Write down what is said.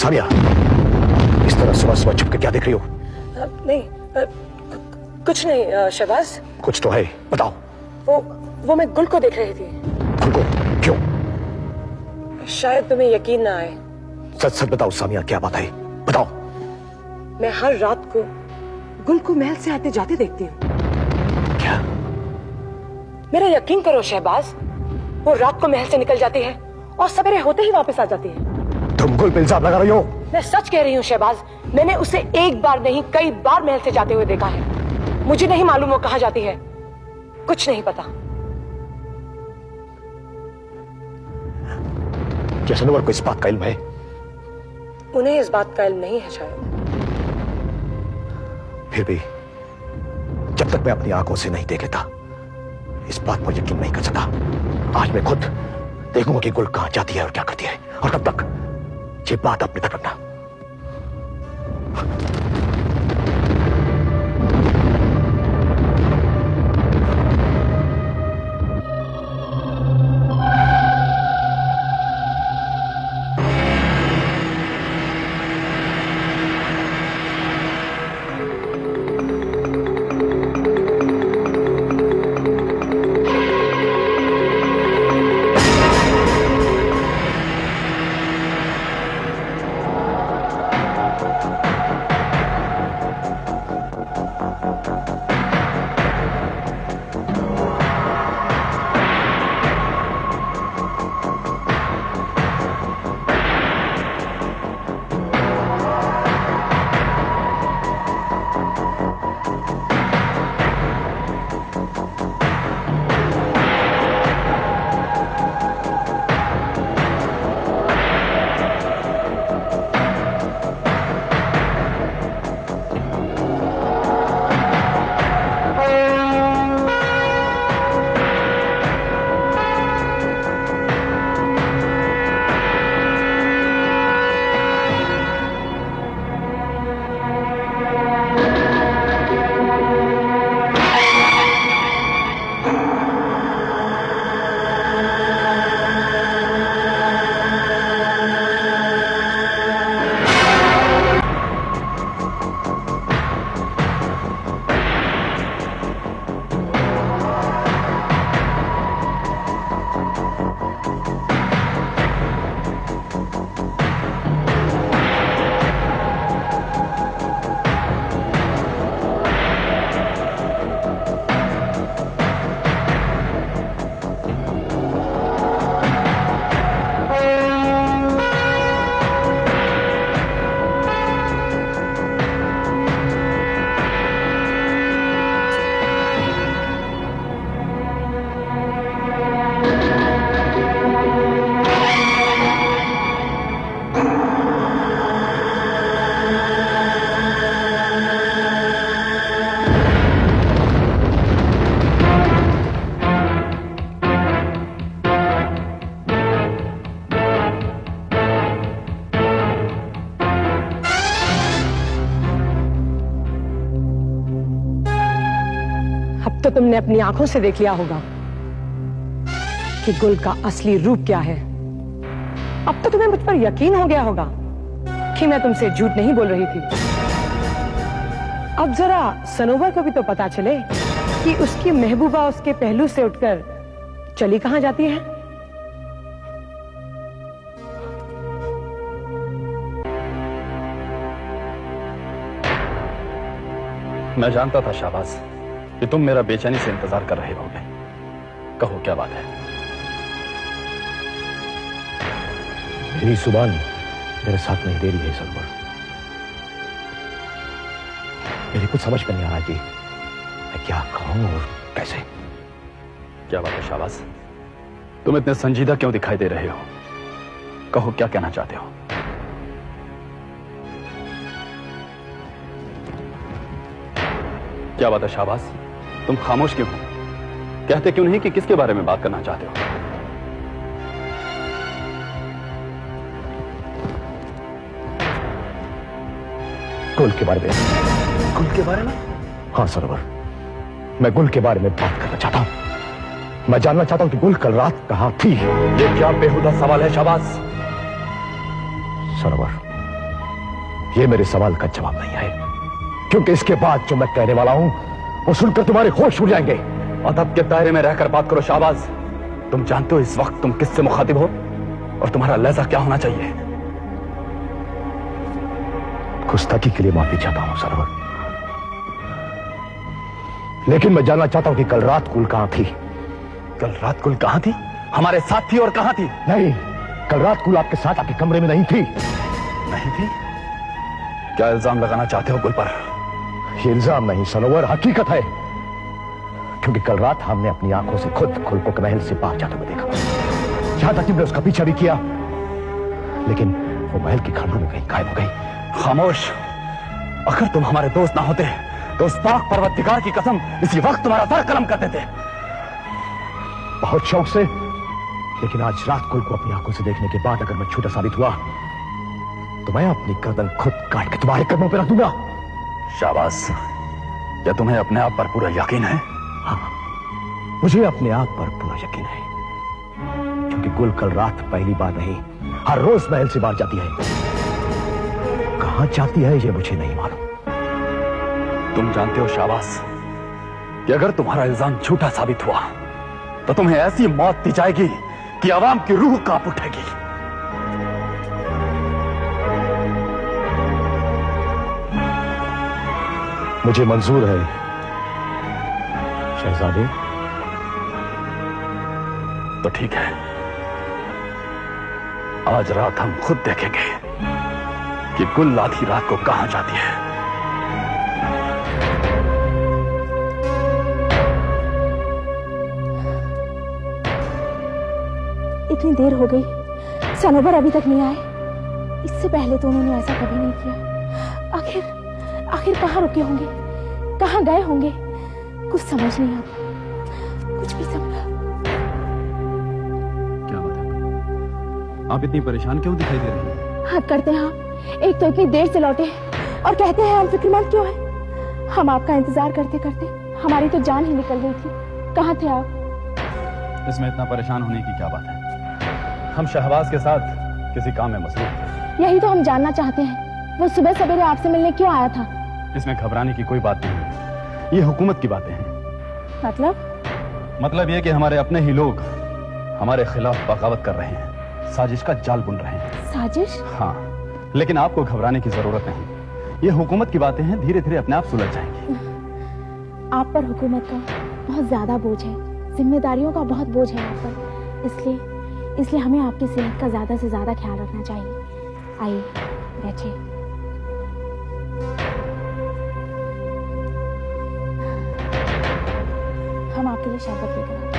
सामिया, इस तरह सुबह सुबह छुप के क्या देख रही हो? नहीं, कुछ नहीं शहबाज। कुछ तो है, बताओ। वो मैं गुल को देख रही थी। गुल को? क्यों? शायद तुम्हें यकीन ना आए। सच सच बताओ सामिया, क्या बात है, बताओ। मैं हर रात को गुल को महल से आते जाते देखती हूँ। क्या? मेरा यकीन करो शहबाज, वो रात को महल से निकल जाती है और सवेरे होते ही वापस आ जाती है। तुम गुल पे इल्जाम लगा रही हो? मैं सच कह रही हूँ शहबाज, मैंने उसे एक बार नहीं कई बार महल से जाते हुए देखा है। मुझे नहीं मालूम वो कहाँ जाती है, कुछ नहीं पता। क्या सनोवर को इस बात का इल्म है? उन्हें इस बात का इल्म नहीं है शायद। फिर भी जब तक मैं अपनी आंखों से नहीं देख लेता इस बात पर यकीन नहीं कर सकता। आज मैं खुद देखूंगा कि गुल कहां जाती है और क्या करती है, और तब तक ये बात अपने तक रखना। अब तो तुमने अपनी आंखों से देख लिया होगा कि गुल का असली रूप क्या है। अब तो तुम्हें मुझ पर यकीन हो गया होगा कि मैं तुमसे झूठ नहीं बोल रही थी। अब जरा सनोवर को भी तो पता चले कि उसकी महबूबा उसके पहलू से उठकर चली कहां जाती है। मैं जानता था शाहबाज कि तुम मेरा बेचैनी से इंतजार कर रहे होगे। कहो क्या बात है? मेरी जुबान मेरे साथ नहीं दे रही है सनोवर। मेरी कुछ समझ में नहीं आ रहा कि मैं क्या कहूं और कैसे। क्या बात है शाहबाज, तुम इतने संजीदा क्यों दिखाई दे रहे हो? कहो क्या कहना चाहते हो? क्या बात है शाहबाज, तुम खामोश क्यों हो? कहते क्यों नहीं कि किसके बारे में बात करना चाहते हो? गुल के बारे में। गुल के बारे में? हाँ सरोवर, मैं गुल के बारे में बात करना चाहता हूं। मैं जानना चाहता हूं कि गुल कल रात कहां थी। ये क्या बेहुदा सवाल है शाहबाज? सरोवर, ये मेरे सवाल का जवाब नहीं है, क्योंकि इसके बाद जो मैं कहने वाला हूं वो सुनकर तुम्हारे होश उड़ जाएंगे। अदब के दायरे में रहकर बात करो शाहबाज। तुम जानते हो इस वक्त तुम किससे मुखातिब हो और तुम्हारा लहजा क्या होना चाहिए। गुस्ताखी के लिए माफी चाहता हूं सरवर, लेकिन मैं जानना चाहता हूं कि कल रात कुल कहां थी। कल रात कुल कहां थी? हमारे साथ थी और कहां थी? नहीं, कल रात कुल आपके साथ आपके कमरे में नहीं थी। नहीं थी? क्या इल्जाम लगाना चाहते हो गुल पर? ये इल्जाम नहीं सनोवर, हकीकत है, क्योंकि कल रात हमने अपनी आंखों से खुद खुलको के महल से बाहर जाते हुए देखा। यहां तक कि हमने उसका पीछा भी किया, लेकिन वो महल की खंडों में कहीं गायब हो गई। खामोश। अगर तुम हमारे दोस्त ना होते तो उस पाक परवरदिगार की कसम इसी वक्त तुम्हारा सर कलम कर देते। बहुत शौक से, लेकिन आज रात कुल को अपनी आंखों से देखने के बाद अगर मैं झूठा साबित हुआ तो मैं अपनी गर्दन खुद काट के तुम्हारे कदमों पर रख दूंगा। शाबाश। क्या तुम्हें अपने आप पर पूरा यकीन है? हाँ, मुझे अपने आप पर पूरा यकीन है, क्योंकि गुल कल रात पहली बार नहीं हर रोज महल से बाहर जाती है। कहां जाती है ये मुझे नहीं मालूम। तुम जानते हो शाबाश कि अगर तुम्हारा इल्जाम झूठा साबित हुआ तो तुम्हें ऐसी मौत दी जाएगी कि आवाम की रूह कांप उठेगी। मुझे मंजूर है शहजादे। तो ठीक है, आज रात हम खुद देखेंगे कि गुल आधी रात को कहां जाती है। इतनी देर हो गई, सनोवर अभी तक नहीं आए। इससे पहले तो उन्होंने ऐसा कभी नहीं किया। आखिर कहाँ रुके होंगे, कहाँ गए होंगे, कुछ समझ नहीं आता, कुछ भी समझ। क्या बात है? आप इतनी परेशान क्यों दिखाई दे रही हैं? हद करते हैं आप। एक तो इतनी देर से लौटे और कहते हैं हम फिक्रमंद क्यों हैं। हम आपका इंतजार करते करते हमारी तो जान ही निकल गई थी। कहाँ थे आप? इसमें इतना परेशान होने की क्या बात है? हम शहबाज के साथ किसी काम में मसरूफ थे। यही तो हम जानना चाहते हैं। वो सुबह सवेरे आपसे मिलने क्यों आया था? इसमें घबराने की कोई बात नहीं है, ये हुकूमत की बातें हैं। मतलब ये कि हमारे अपने ही लोग हमारे खिलाफ बगावत कर रहे हैं, साजिश का जाल बुन रहे हैं। साजिश? हाँ, लेकिन आपको घबराने की जरूरत नहीं। ये हुकूमत की बातें हैं, धीरे धीरे अपने आप सुलझ जाएंगी। आप पर हुकूमत का बहुत ज्यादा बोझ है, जिम्मेदारियों का बहुत बोझ है आप पर। इसलिए हमें आपकी सेहत का ज्यादा से ज्यादा ख्याल रखना चाहिए। आइए बैठिए। हम आपके लिए शरबत लेकर आए।